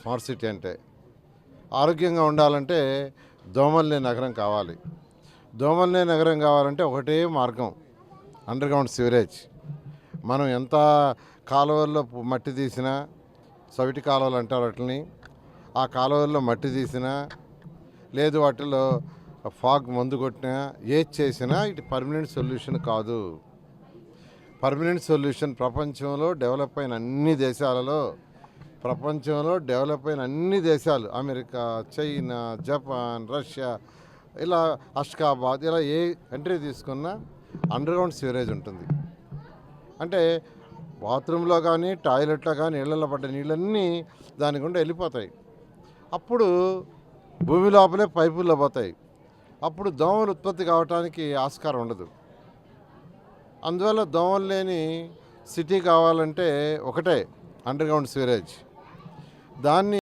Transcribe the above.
Smart city అంటే ఆరోగ్యంగా ఉండాలంటే దోమలు లేని నగరం కావాలి. దోమలు లేని నగరం కావాలంటే ఒకటే మార్గం, అండర్గ్రౌండ్ సివరేజ్. మనం ఎంత కాలువల్లో మట్టి తీసినా, సవిటి కాలువలు అంటారు వాటిని, ఆ కాలువల్లో మట్టి తీసినా, లేదు వాటిలో ఫాగ్ మందు కొట్టినా, ఏది చేసినా ఇది పర్మనెంట్ సొల్యూషన్ కాదు. పర్మనెంట్ సొల్యూషన్ ప్రపంచంలో డెవలప్ అయిన అన్ని దేశాలు అమెరికా, చైనా, జపాన్, రష్యా, ఇలా అష్కాబాద్, ఇలా ఏ కంట్రీ తీసుకున్నా అండర్గ్రౌండ్ సివరేజ్ ఉంటుంది. అంటే బాత్రూంలో కానీ, టాయిలెట్లో కానీ, ఇళ్లలో పడ్డ నీళ్ళన్నీ దాని గుండా వెళ్ళిపోతాయి. అప్పుడు భూమి లోపలే పైపుల్లో పోతాయి. అప్పుడు దోమలు ఉత్పత్తి కావడానికి ఆస్కారం ఉండదు. అందువల్ల దోమలు లేని సిటీ కావాలంటే ఒకటే, అండర్గ్రౌండ్ సివరేజ్. దాన్ని